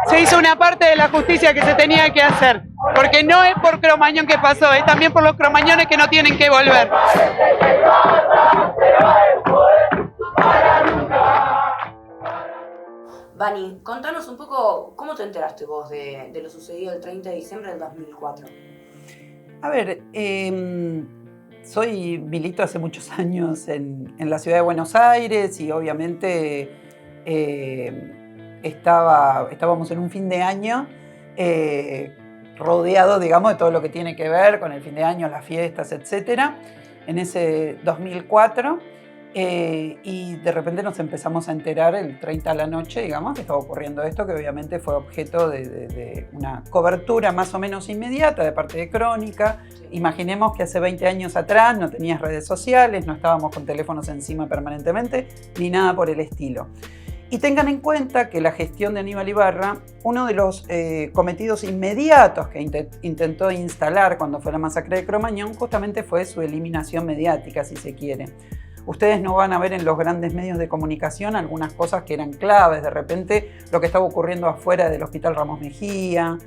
Se hizo una parte de la justicia que se tenía que hacer, porque no es por Cromañón que pasó, es también por los cromañones que no tienen que volver. Vani, contanos un poco cómo te enteraste vos de lo sucedido el 30 de diciembre del 2004. A ver, soy milito hace muchos años en la ciudad de Buenos Aires y obviamente estábamos en un fin de año rodeado, digamos, de todo lo que tiene que ver con el fin de año, las fiestas, etc. En ese 2004 y de repente nos empezamos a enterar el 30 a la noche, digamos, que estaba ocurriendo esto, que obviamente fue objeto de una cobertura más o menos inmediata de parte de Crónica. Imaginemos que hace 20 años atrás no tenías redes sociales, no estábamos con teléfonos encima permanentemente, ni nada por el estilo. Y tengan en cuenta que la gestión de Aníbal Ibarra, uno de los cometidos inmediatos que intentó instalar cuando fue la masacre de Cromañón, justamente fue su eliminación mediática, si se quiere. Ustedes no van a ver en los grandes medios de comunicación algunas cosas que eran claves, de repente lo que estaba ocurriendo afuera del Hospital Ramos Mejía,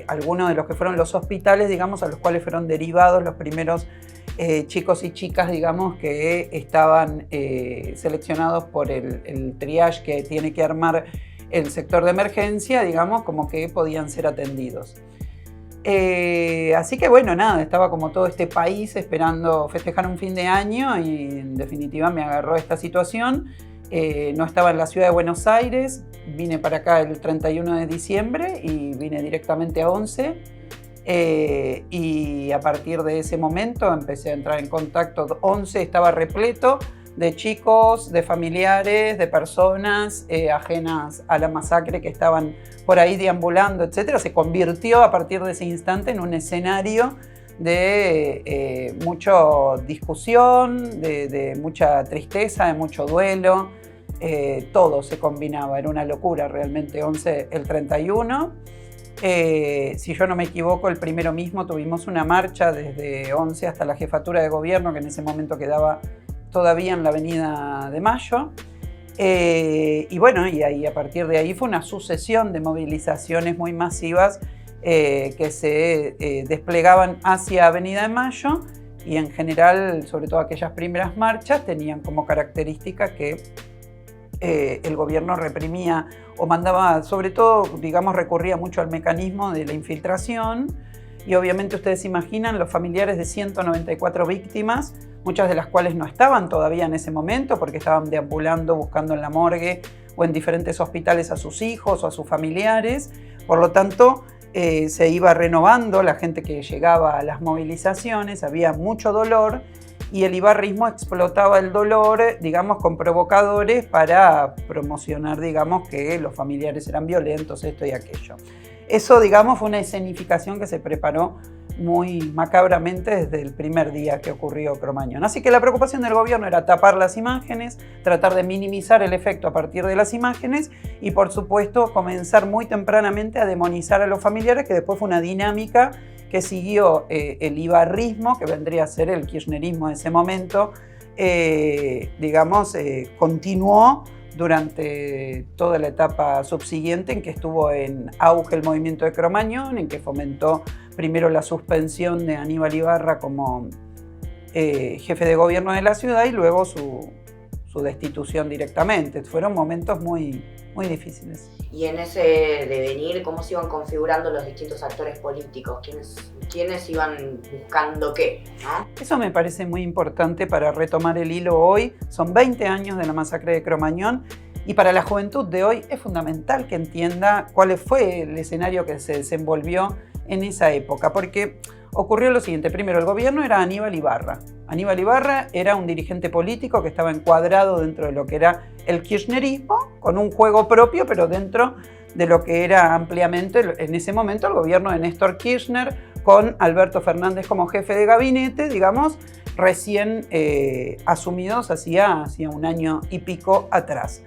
algunos de los que fueron los hospitales, digamos, a los cuales fueron derivados los primeros chicos y chicas, digamos, que estaban seleccionados por el triage que tiene que armar el sector de emergencia, digamos, como que podían ser atendidos. Así que bueno, nada, estaba como todo este país esperando festejar un fin de año y en definitiva me agarró esta situación. No estaba en la ciudad de Buenos Aires, vine para acá el 31 de diciembre y vine directamente a ONCE. Y a partir de ese momento empecé a entrar en contacto. ONCE estaba repleto de chicos, de familiares, de personas ajenas a la masacre que estaban por ahí deambulando, etc. Se convirtió a partir de ese instante en un escenario de mucha discusión, de mucha tristeza, de mucho duelo. Todo se combinaba, era una locura realmente. ONCE el 31. Si yo no me equivoco, el primero mismo tuvimos una marcha desde ONCE hasta la jefatura de gobierno, que en ese momento quedaba todavía en la Avenida de Mayo. Y bueno, y ahí, a partir de ahí fue una sucesión de movilizaciones muy masivas que se desplegaban hacia Avenida de Mayo y en general, sobre todo aquellas primeras marchas, tenían como característica que el gobierno reprimía o mandaba, sobre todo, digamos, recurría mucho al mecanismo de la infiltración y obviamente ustedes imaginan los familiares de 194 víctimas, muchas de las cuales no estaban todavía en ese momento porque estaban deambulando, buscando en la morgue o en diferentes hospitales a sus hijos o a sus familiares. Por lo tanto, se iba renovando la gente que llegaba a las movilizaciones, había mucho dolor y el ibarrismo explotaba el dolor, digamos, con provocadores para promocionar, digamos, que los familiares eran violentos, esto y aquello. Eso, digamos, fue una escenificación que se preparó muy macabramente desde el primer día que ocurrió Cromañón. Así que la preocupación del gobierno era tapar las imágenes, tratar de minimizar el efecto a partir de las imágenes y, por supuesto, comenzar muy tempranamente a demonizar a los familiares, que después fue una dinámica que siguió el ibarrismo, que vendría a ser el kirchnerismo de ese momento, continuó durante toda la etapa subsiguiente en que estuvo en auge el movimiento de Cromañón, en que fomentó primero la suspensión de Aníbal Ibarra como jefe de gobierno de la ciudad y luego su destitución directamente. Fueron momentos muy, muy difíciles. Y en ese devenir, ¿cómo se iban configurando los distintos actores políticos? ¿Quiénes iban buscando qué, ¿no? Eso me parece muy importante para retomar el hilo hoy. Son 20 años de la masacre de Cromañón y para la juventud de hoy es fundamental que entienda cuál fue el escenario que se desenvolvió en esa época, porque ocurrió lo siguiente. Primero, el gobierno era Aníbal Ibarra. Aníbal Ibarra era un dirigente político que estaba encuadrado dentro de lo que era el kirchnerismo, con un juego propio, pero dentro de lo que era ampliamente, en ese momento, el gobierno de Néstor Kirchner, con Alberto Fernández como jefe de gabinete, digamos, recién asumidos hacía un año y pico atrás.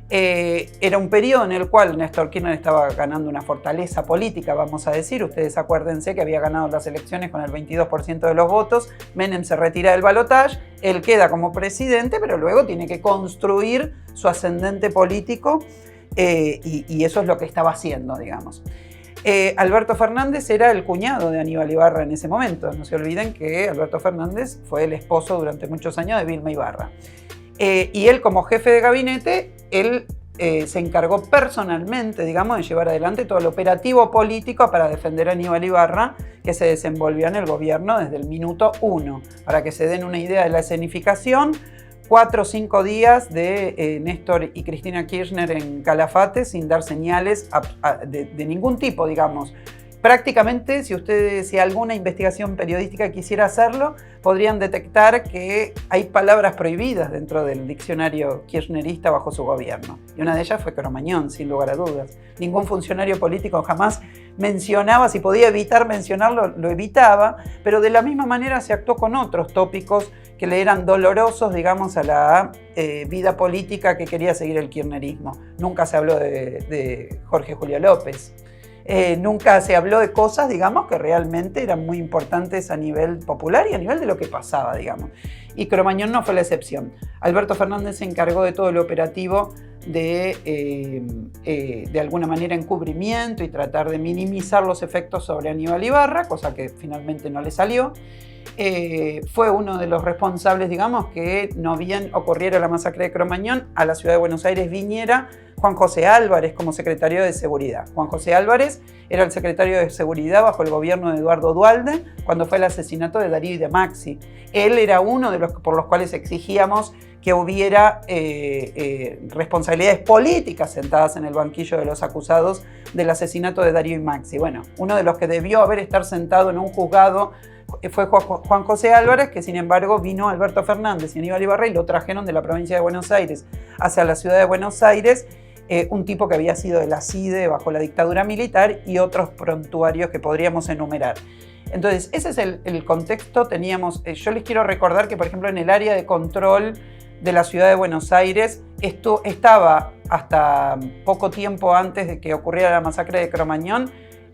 Era un periodo en el cual Néstor Kirchner estaba ganando una fortaleza política, vamos a decir. Ustedes acuérdense que había ganado las elecciones con el 22% de los votos, Menem se retira del balotaje, él queda como presidente, pero luego tiene que construir su ascendente político y eso es lo que estaba haciendo, digamos. Alberto Fernández era el cuñado de Aníbal Ibarra en ese momento. No se olviden que Alberto Fernández fue el esposo durante muchos años de Vilma Ibarra. Y él, como jefe de gabinete, él se encargó personalmente, digamos, de llevar adelante todo el operativo político para defender a Aníbal Ibarra, que se desenvolvió en el gobierno desde el minuto 1. Para que se den una idea de la escenificación, 4 o 5 días de Néstor y Cristina Kirchner en Calafate sin dar señales de ningún tipo, digamos. Prácticamente, si alguna investigación periodística quisiera hacerlo, podrían detectar que hay palabras prohibidas dentro del diccionario kirchnerista bajo su gobierno. Y una de ellas fue Cromañón, sin lugar a dudas. Ningún funcionario político jamás mencionaba, si podía evitar mencionarlo, lo evitaba, pero de la misma manera se actuó con otros tópicos que le eran dolorosos, digamos, a la vida política que quería seguir el kirchnerismo. Nunca se habló de Jorge Julio López. Nunca se habló de cosas, digamos, que realmente eran muy importantes a nivel popular y a nivel de lo que pasaba, digamos. Y Cromañón no fue la excepción. Alberto Fernández se encargó de todo el operativo de alguna manera encubrimiento y tratar de minimizar los efectos sobre Aníbal Ibarra, cosa que finalmente no le salió. Fue uno de los responsables, digamos, que no bien ocurriera la masacre de Cromañón, a la ciudad de Buenos Aires viniera Juan José Álvarez como secretario de Seguridad. Juan José Álvarez era el secretario de Seguridad bajo el gobierno de Eduardo Duhalde cuando fue el asesinato de Darío y de Maxi. Él era uno de los por los cuales exigíamos que hubiera responsabilidades políticas sentadas en el banquillo de los acusados del asesinato de Darío y Maxi. Bueno, uno de los que debió estar sentado en un juzgado fue Juan José Álvarez, que sin embargo vino Alberto Fernández y Aníbal Ibarra y lo trajeron de la provincia de Buenos Aires hacia la ciudad de Buenos Aires, un tipo que había sido de la CIDE bajo la dictadura militar y otros prontuarios que podríamos enumerar. Entonces, ese es el contexto. Yo les quiero recordar que, por ejemplo, en el área de control de la ciudad de Buenos Aires estaba hasta poco tiempo antes de que ocurriera la masacre de Cromañón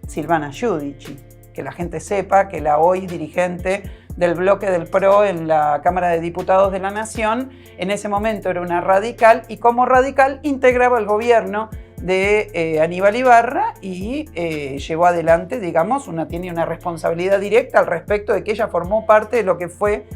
Silvana Giudici. Que la gente sepa que la hoy dirigente del bloque del PRO en la Cámara de Diputados de la Nación, en ese momento era una radical y como radical integraba el gobierno de Aníbal Ibarra y llevó adelante, digamos, tiene una responsabilidad directa al respecto de que ella formó parte de lo que fue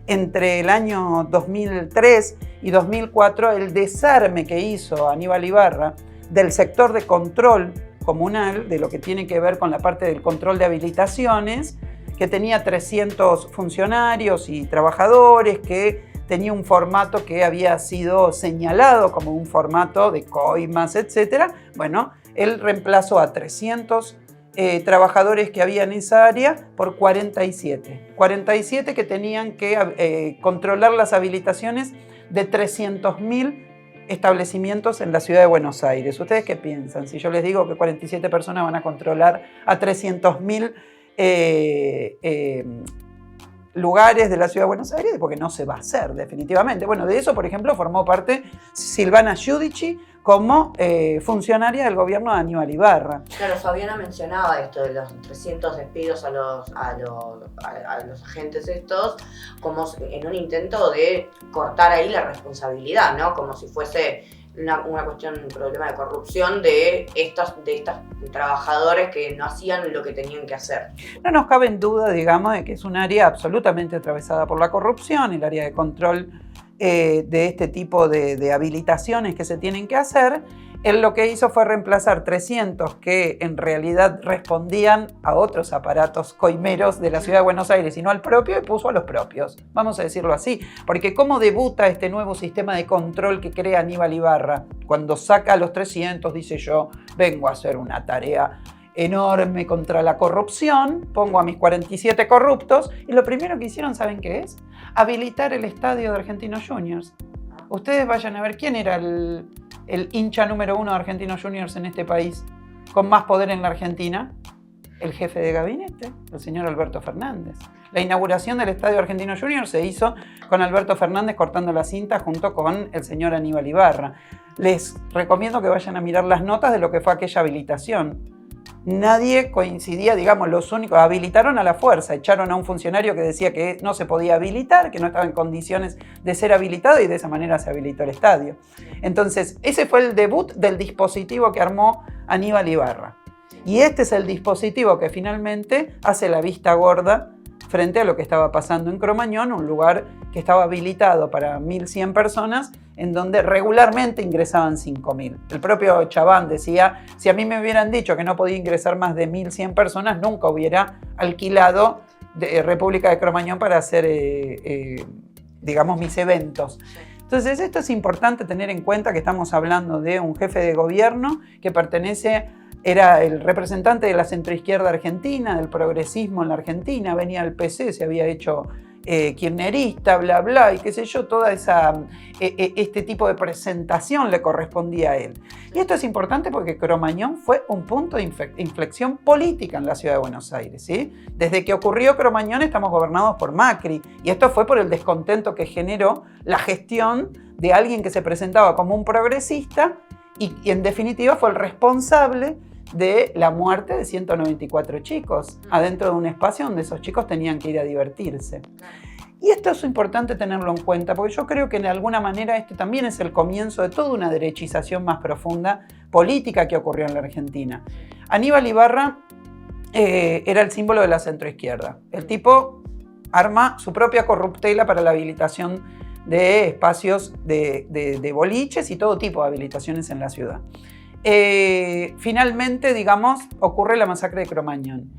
entre el año 2003 y 2004 el desarme que hizo Aníbal Ibarra del sector de control comunal, de lo que tiene que ver con la parte del control de habilitaciones, que tenía 300 funcionarios y trabajadores, que tenía un formato que había sido señalado como un formato de coimas, etc. Bueno, él reemplazó a 300 trabajadores que había en esa área por 47 que tenían que controlar las habilitaciones de 300.000 establecimientos en la ciudad de Buenos Aires. ¿Ustedes qué piensan? Si yo les digo que 47 personas van a controlar a 300.000 lugares de la ciudad de Buenos Aires, porque no se va a hacer definitivamente. Bueno, de eso, por ejemplo, formó parte Silvana Giudici como funcionaria del gobierno de Aníbal Ibarra. Claro, Fabiana mencionaba esto de los 300 despidos a los agentes estos, como en un intento de cortar ahí la responsabilidad, ¿no? Como si fuese una cuestión, un problema de corrupción de estos trabajadores que no hacían lo que tenían que hacer. No nos cabe en duda, digamos, de que es un área absolutamente atravesada por la corrupción, el área de control de este tipo de habilitaciones que se tienen que hacer. Él lo que hizo fue reemplazar 300 que en realidad respondían a otros aparatos coimeros de la ciudad de Buenos Aires y no al propio, y puso a los propios, vamos a decirlo así. Porque ¿cómo debuta este nuevo sistema de control que crea Aníbal Ibarra? Cuando saca a los 300, dice: yo vengo a hacer una tarea enorme contra la corrupción, pongo a mis 47 corruptos, y lo primero que hicieron, ¿saben qué es? Habilitar el estadio de Argentinos Juniors. Ustedes vayan a ver quién era el hincha número 1 de Argentinos Juniors en este país, con más poder en la Argentina. el jefe de gabinete, el señor Alberto Fernández. La inauguración del Estadio Argentino Junior se hizo con Alberto Fernández cortando la cinta junto con el señor Aníbal Ibarra. Les recomiendo que vayan a mirar las notas de lo que fue aquella habilitación. Nadie coincidía, digamos, los únicos, habilitaron a la fuerza, echaron a un funcionario que decía que no se podía habilitar, que no estaba en condiciones de ser habilitado y de esa manera se habilitó el estadio. Entonces, ese fue el debut del dispositivo que armó Aníbal Ibarra. Y este es el dispositivo que finalmente hace la vista gorda frente a lo que estaba pasando en Cromañón, un lugar que estaba habilitado para 1.100 personas, en donde regularmente ingresaban 5.000. El propio Chabán decía, si a mí me hubieran dicho que no podía ingresar más de 1.100 personas, nunca hubiera alquilado República de Cromañón para hacer, digamos, mis eventos. Entonces, esto es importante tener en cuenta que estamos hablando de un jefe de gobierno que era el representante de la centroizquierda argentina, del progresismo en la Argentina, venía del PC, se había hecho kirchnerista, bla, bla, y qué sé yo, toda este tipo de presentación le correspondía a él. Y esto es importante porque Cromañón fue un punto de inflexión política en la ciudad de Buenos Aires, ¿sí? Desde que ocurrió Cromañón estamos gobernados por Macri, y esto fue por el descontento que generó la gestión de alguien que se presentaba como un progresista y en definitiva fue el responsable de la muerte de 194 chicos adentro de un espacio donde esos chicos tenían que ir a divertirse. Y esto es importante tenerlo en cuenta, porque yo creo que de alguna manera este también es el comienzo de toda una derechización más profunda política que ocurrió en la Argentina. Aníbal Ibarra era el símbolo de la centroizquierda. El tipo arma su propia corruptela para la habilitación de espacios de boliches y todo tipo de habilitaciones en la ciudad. Finalmente, digamos, ocurre la masacre de Cromañón.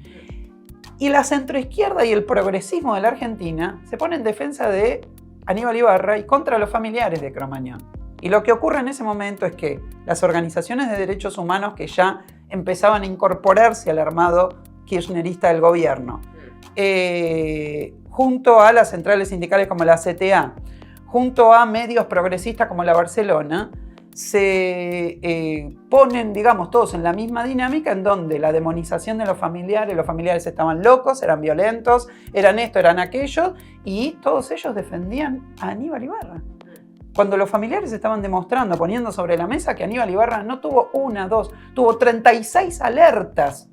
Y la centroizquierda y el progresismo de la Argentina se pone en defensa de Aníbal Ibarra y contra los familiares de Cromañón. Y lo que ocurre en ese momento es que las organizaciones de derechos humanos que ya empezaban a incorporarse al armado kirchnerista del gobierno, junto a las centrales sindicales como la CTA, junto a medios progresistas como la Barcelona, se ponen, digamos, todos en la misma dinámica en donde la demonización de los familiares estaban locos, eran violentos, eran esto, eran aquello, y todos ellos defendían a Aníbal Ibarra. Cuando los familiares estaban demostrando, poniendo sobre la mesa que Aníbal Ibarra no tuvo una, dos, tuvo 36 alertas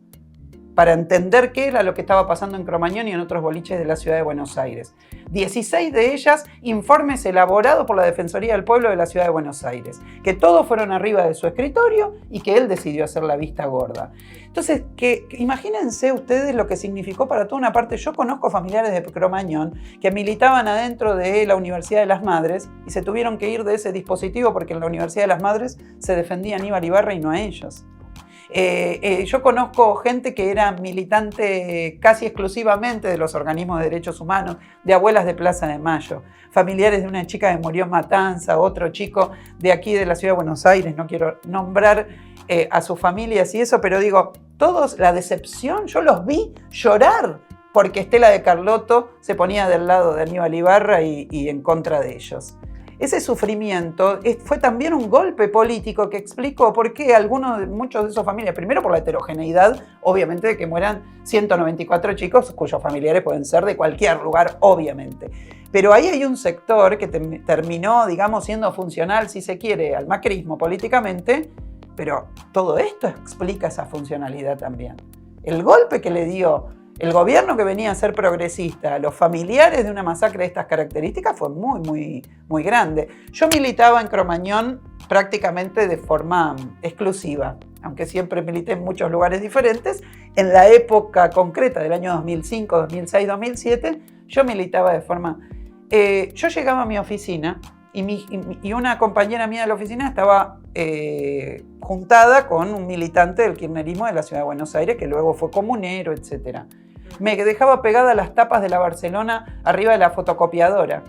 para entender qué era lo que estaba pasando en Cromañón y en otros boliches de la ciudad de Buenos Aires. 16 de ellas informes elaborados por la Defensoría del Pueblo de la ciudad de Buenos Aires, que todos fueron arriba de su escritorio y que él decidió hacer la vista gorda. Entonces, imagínense ustedes lo que significó para toda una parte. Yo conozco familiares de Cromañón que militaban adentro de la Universidad de las Madres y se tuvieron que ir de ese dispositivo porque en la Universidad de las Madres se defendía a Aníbal Ibarra y no a ellos. Yo conozco gente que era militante casi exclusivamente de los organismos de derechos humanos, de Abuelas de Plaza de Mayo, familiares de una chica que murió en Matanza, otro chico de aquí de la ciudad de Buenos Aires, no quiero nombrar a sus familias y eso, pero digo, todos la decepción, yo los vi llorar porque Estela de Carlotto se ponía del lado de Aníbal Ibarra y en contra de ellos. Ese sufrimiento fue también un golpe político que explicó por qué muchos de esos familiares, primero por la heterogeneidad, obviamente, de que mueran 194 chicos cuyos familiares pueden ser de cualquier lugar, obviamente. Pero ahí hay un sector que terminó, digamos, siendo funcional, si se quiere, al macrismo políticamente, pero todo esto explica esa funcionalidad también. El golpe que le dio el gobierno que venía a ser progresista a los familiares de una masacre de estas características fue muy, muy, muy grande. Yo militaba en Cromañón prácticamente de forma exclusiva, aunque siempre milité en muchos lugares diferentes. En la época concreta del año 2005, 2006, 2007, yo militaba de forma... yo llegaba a mi oficina y una compañera mía de la oficina estaba juntada con un militante del kirchnerismo de la ciudad de Buenos Aires, que luego fue comunero, etc. Me dejaba pegada las tapas de la Barcelona arriba de la fotocopiadora.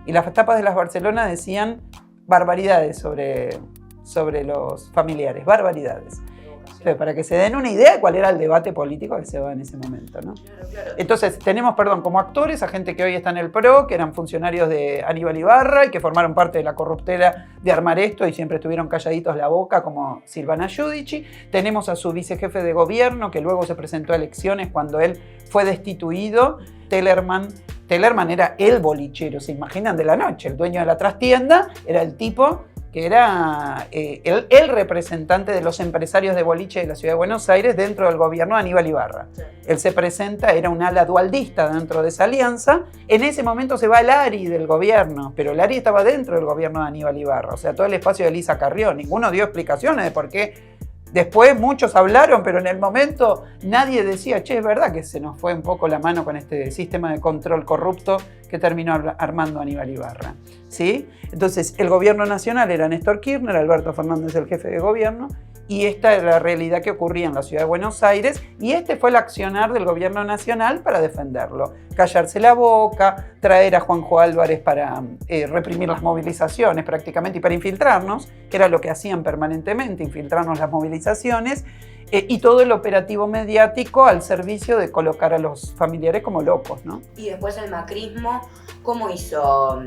Y las tapas de la Barcelona decían barbaridades sobre los familiares, barbaridades. Entonces, para que se den una idea de cuál era el debate político que se daba en ese momento, ¿no? Claro. Entonces, tenemos, como actores a gente que hoy está en el PRO, que eran funcionarios de Aníbal Ibarra y que formaron parte de la corruptela de armar esto y siempre estuvieron calladitos la boca, como Silvana Giudici. Tenemos a su vicejefe de gobierno, que luego se presentó a elecciones cuando él fue destituido, Tellerman. Tellerman era el bolichero, ¿se imaginan? De la noche, el dueño de la trastienda, era el tipo que era el representante de los empresarios de boliche de la ciudad de Buenos Aires dentro del gobierno de Aníbal Ibarra. Sí. Él se presenta, era un ala dualdista dentro de esa alianza. En ese momento se va el ARI del gobierno, pero el ARI estaba dentro del gobierno de Aníbal Ibarra, o sea, todo el espacio de Elisa Carrió. Ninguno dio explicaciones de por qué. Después muchos hablaron, pero en el momento nadie decía, che, es verdad que se nos fue un poco la mano con este sistema de control corrupto que terminó armando Aníbal Ibarra, ¿sí? Entonces, el gobierno nacional era Néstor Kirchner, Alberto Fernández el jefe de gobierno, y esta era la realidad que ocurría en la ciudad de Buenos Aires, y este fue el accionar del gobierno nacional para defenderlo. Callarse la boca, traer a Juanjo Álvarez para reprimir las movilizaciones prácticamente y para infiltrarnos, que era lo que hacían permanentemente, infiltrarnos las movilizaciones, y todo el operativo mediático al servicio de colocar a los familiares como locos, ¿no? Y después el macrismo, ¿cómo hizo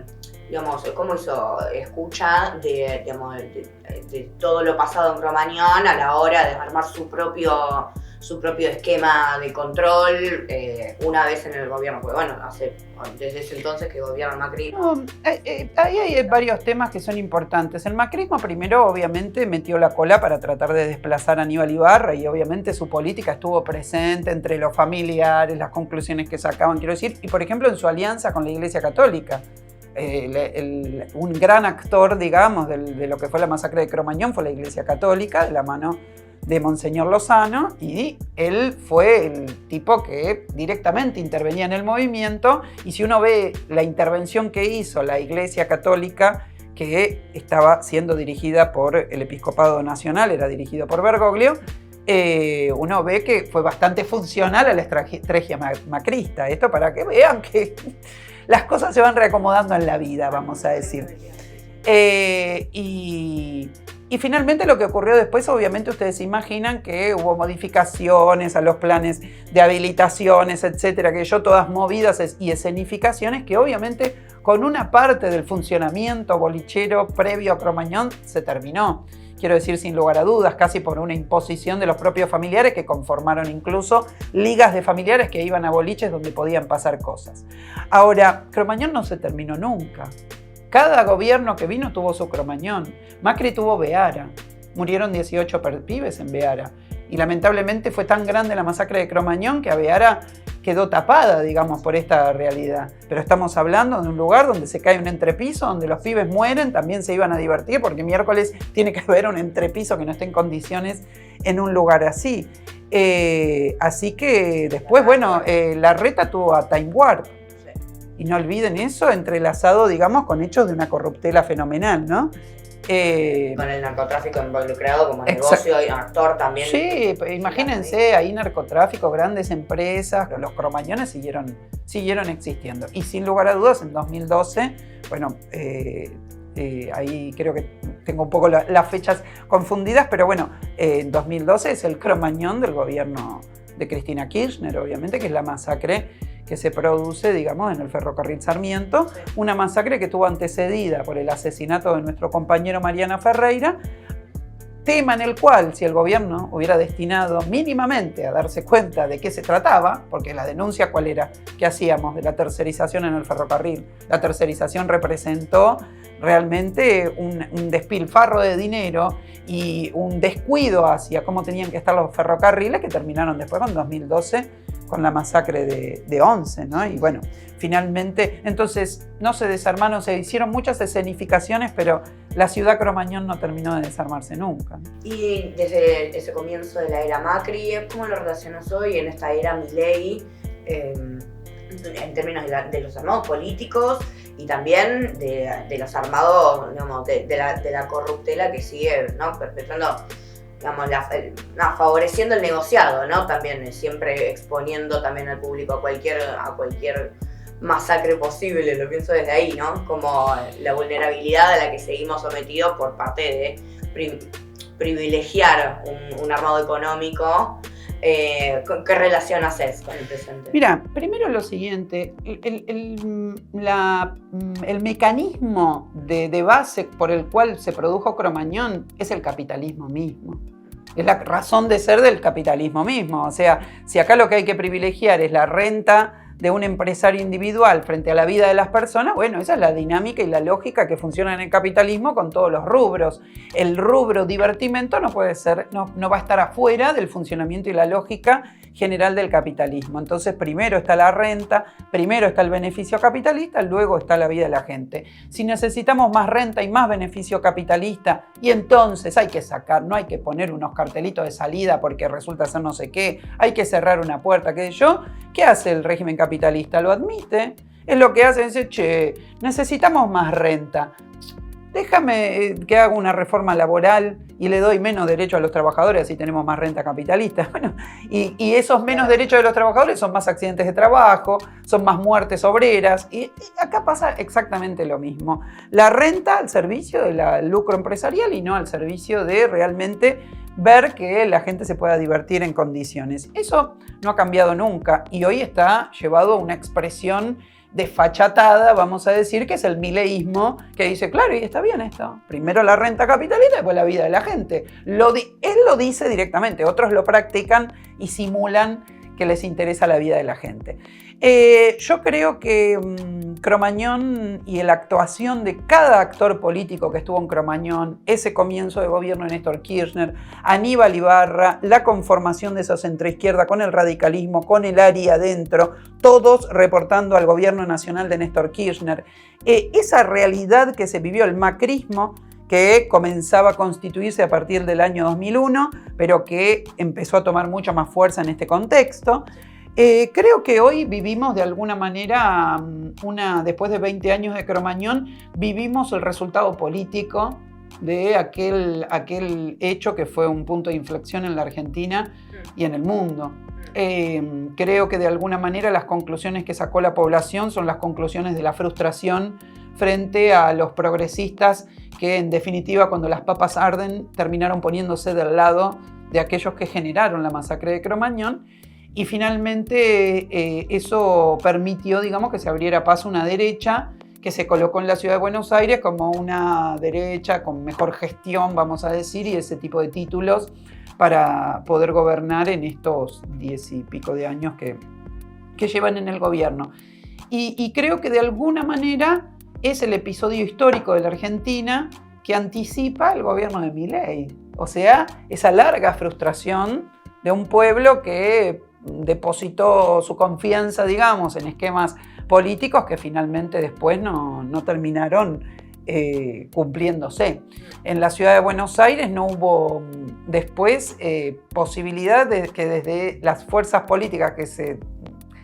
escucha de todo lo pasado en Cromañón a la hora de armar su propio esquema de control una vez en el gobierno? Porque bueno, desde ese entonces que gobierna Macri. No, ahí hay varios temas que son importantes. El macrismo primero obviamente metió la cola para tratar de desplazar a Aníbal Ibarra y obviamente su política estuvo presente entre los familiares, las conclusiones que sacaban, quiero decir, y por ejemplo en su alianza con la Iglesia Católica. Un gran actor, digamos, de lo que fue la masacre de Cromañón fue la Iglesia Católica, de la mano de Monseñor Lozano, y él fue el tipo que directamente intervenía en el movimiento, y si uno ve la intervención que hizo la Iglesia Católica, que estaba siendo dirigida por el Episcopado Nacional, era dirigido por Bergoglio, uno ve que fue bastante funcional a la estrategia macrista. Esto para que vean que las cosas se van reacomodando en la vida, vamos a decir. Y finalmente lo que ocurrió después, obviamente ustedes se imaginan que hubo modificaciones a los planes de habilitaciones, etcétera, que yo todas movidas y escenificaciones que obviamente con una parte del funcionamiento bolichero previo a Cromañón se terminó. Quiero decir, sin lugar a dudas, casi por una imposición de los propios familiares que conformaron incluso ligas de familiares que iban a boliches donde podían pasar cosas. Ahora, Cromañón no se terminó nunca. Cada gobierno que vino tuvo su Cromañón. Macri tuvo Beara. Murieron 18 pibes en Beara. Y lamentablemente fue tan grande la masacre de Cromañón que a Beara quedó tapada, digamos, por esta realidad. Pero estamos hablando de un lugar donde se cae un entrepiso, donde los pibes mueren, también se iban a divertir, porque miércoles tiene que haber un entrepiso que no esté en condiciones en un lugar así. Así que después, bueno, Larreta tuvo a Time Warp. Y no olviden eso, entrelazado, digamos, con hechos de una corruptela fenomenal, ¿no? Con el narcotráfico involucrado como negocio y actor también. Sí, imagínense, ahí narcotráfico, grandes empresas, los cromañones siguieron existiendo. Y sin lugar a dudas, en 2012, bueno, ahí creo que tengo un poco las fechas confundidas, pero bueno, en 2012 es el cromañón del gobierno de Cristina Kirchner, obviamente, que es la masacre que se produce, digamos, en el ferrocarril Sarmiento, una masacre que tuvo antecedida por el asesinato de nuestro compañero Mariana Ferreira, tema en el cual, si el gobierno hubiera destinado mínimamente a darse cuenta de qué se trataba, porque la denuncia cuál era, qué hacíamos de la tercerización en el ferrocarril, la tercerización representó realmente un despilfarro de dinero y un descuido hacia cómo tenían que estar los ferrocarriles que terminaron después con 2012 con la masacre de Once, ¿no? Y bueno, finalmente, entonces no se desarmaron, se hicieron muchas escenificaciones, pero la ciudad Cromañón no terminó de desarmarse nunca. Y desde ese comienzo de la era Macri, ¿cómo lo relacionas hoy en esta era Milei, en términos de los armados políticos y también de los armados, digamos, de la corruptela que sigue, ¿no?, perpetuando, digamos, favoreciendo el negociado, ¿no? También siempre exponiendo también al público a cualquier masacre posible, lo pienso desde ahí, ¿no? Como la vulnerabilidad a la que seguimos sometidos por parte de privilegiar un armado económico, ¿qué relación haces con el presente? Mira, primero lo siguiente, el mecanismo de base por el cual se produjo Cromañón es el capitalismo mismo. Es la razón de ser del capitalismo mismo. O sea, si acá lo que hay que privilegiar es la renta de un empresario individual frente a la vida de las personas, bueno, esa es la dinámica y la lógica que funciona en el capitalismo con todos los rubros. El rubro divertimento no puede ser, no va a estar afuera del funcionamiento y la lógica general del capitalismo. Entonces, primero está la renta, primero está el beneficio capitalista, luego está la vida de la gente. Si necesitamos más renta y más beneficio capitalista, y entonces hay que sacar, no hay que poner unos cartelitos de salida porque resulta ser no sé qué, hay que cerrar una puerta, qué sé yo, ¿qué hace el régimen capitalista? Lo admite, es lo que hace, dice, che, necesitamos más renta. Déjame que haga una reforma laboral y le doy menos derechos a los trabajadores, así tenemos más renta capitalista. Bueno, y esos menos derechos de los trabajadores son más accidentes de trabajo, son más muertes obreras. Y acá pasa exactamente lo mismo. La renta al servicio del lucro empresarial y no al servicio de realmente ver que la gente se pueda divertir en condiciones. Eso no ha cambiado nunca y hoy está llevado a una expresión desfachatada, vamos a decir, que es el mileísmo, que dice, claro, y está bien esto. Primero la renta capitalista, después la vida de la gente. Él lo dice directamente, otros lo practican y simulan que les interesa la vida de la gente. Yo creo que Cromañón y la actuación de cada actor político que estuvo en Cromañón, ese comienzo de gobierno de Néstor Kirchner, Aníbal Ibarra, la conformación de esa centroizquierda con el radicalismo, con el ARI adentro, todos reportando al gobierno nacional de Néstor Kirchner. Esa realidad que se vivió, el macrismo, que comenzaba a constituirse a partir del año 2001, pero que empezó a tomar mucha más fuerza en este contexto. Creo que hoy vivimos de alguna manera, después de 20 años de Cromañón, vivimos el resultado político de aquel hecho que fue un punto de inflexión en la Argentina y en el mundo. Creo que de alguna manera las conclusiones que sacó la población son las conclusiones de la frustración frente a los progresistas que en definitiva cuando las papas arden terminaron poniéndose del lado de aquellos que generaron la masacre de Cromañón y finalmente eso permitió, digamos, que se abriera paso una derecha que se colocó en la ciudad de Buenos Aires como una derecha con mejor gestión, vamos a decir, y ese tipo de títulos para poder gobernar en estos 10 y pico de años que llevan en el gobierno. Y creo que de alguna manera es el episodio histórico de la Argentina que anticipa el gobierno de Milei. O sea, esa larga frustración de un pueblo que depositó su confianza, digamos, en esquemas políticos que finalmente después no terminaron cumpliéndose. En la ciudad de Buenos Aires no hubo después posibilidad de que desde las fuerzas políticas que se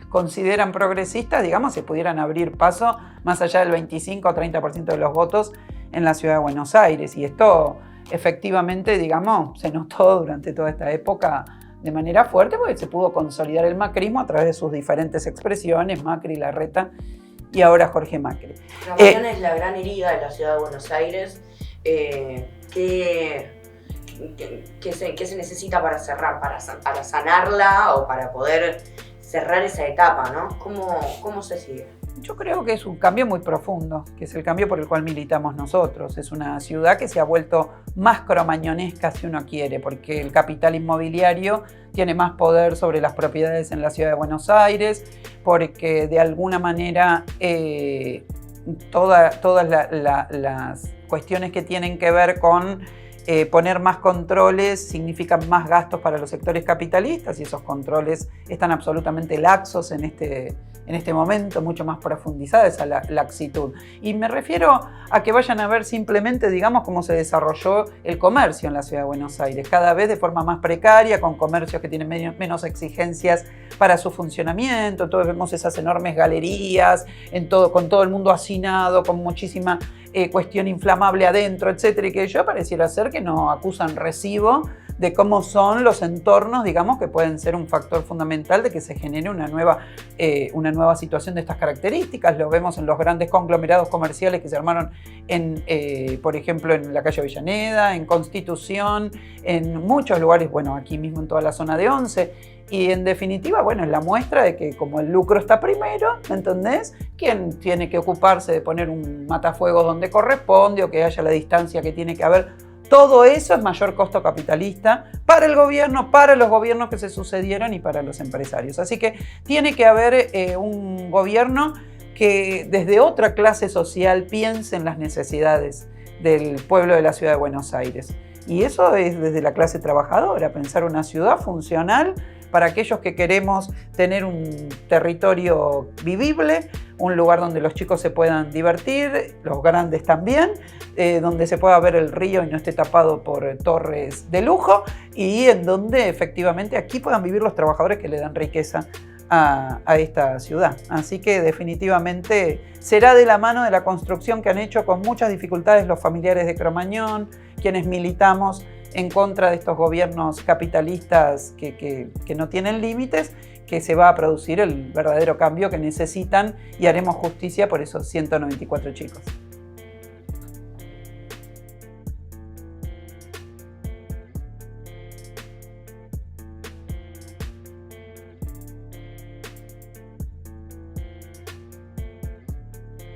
consideran progresistas, digamos, se pudieran abrir paso más allá del 25 o 30% de los votos en la ciudad de Buenos Aires. Y esto efectivamente, digamos, se notó durante toda esta época de manera fuerte porque se pudo consolidar el macrismo a través de sus diferentes expresiones, Macri, Larreta y ahora Jorge Macri. Cromañón es la gran herida de la ciudad de Buenos Aires. ¿Qué se necesita para cerrar, para sanarla o para poder cerrar esa etapa, ¿no? ¿Cómo se sigue? Yo creo que es un cambio muy profundo, que es el cambio por el cual militamos nosotros. Es una ciudad que se ha vuelto más cromañonesca si uno quiere, porque el capital inmobiliario tiene más poder sobre las propiedades en la ciudad de Buenos Aires, porque de alguna manera todas las cuestiones que tienen que ver con poner más controles significan más gastos para los sectores capitalistas y esos controles están absolutamente laxos en este momento, mucho más profundizada esa laxitud. Y me refiero a que vayan a ver simplemente, digamos, cómo se desarrolló el comercio en la ciudad de Buenos Aires, cada vez de forma más precaria, con comercios que tienen menos exigencias para su funcionamiento. Todos vemos esas enormes galerías, con todo el mundo hacinado, con muchísima cuestión inflamable adentro, etcétera, y que yo pareciera ser que no acusan recibo de cómo son los entornos, digamos, que pueden ser un factor fundamental de que se genere una nueva situación de estas características. Lo vemos en los grandes conglomerados comerciales que se armaron por ejemplo, en la calle Avellaneda, en Constitución, en muchos lugares, bueno, aquí mismo en toda la zona de Once. Y en definitiva, bueno, es la muestra de que como el lucro está primero, ¿me entendés? ¿Quién tiene que ocuparse de poner un matafuegos donde corresponde o que haya la distancia que tiene que haber? Todo eso es mayor costo capitalista para el gobierno, para los gobiernos que se sucedieron y para los empresarios. Así que tiene que haber un gobierno que desde otra clase social piense en las necesidades del pueblo de la ciudad de Buenos Aires. Y eso es desde la clase trabajadora, pensar una ciudad funcional para aquellos que queremos tener un territorio vivible, un lugar donde los chicos se puedan divertir, los grandes también, donde se pueda ver el río y no esté tapado por torres de lujo, y en donde efectivamente aquí puedan vivir los trabajadores que le dan riqueza a esta ciudad. Así que definitivamente será de la mano de la construcción que han hecho con muchas dificultades los familiares de Cromañón, quienes militamos en contra de estos gobiernos capitalistas que no tienen límites, que se va a producir el verdadero cambio que necesitan y haremos justicia por esos 194 chicos.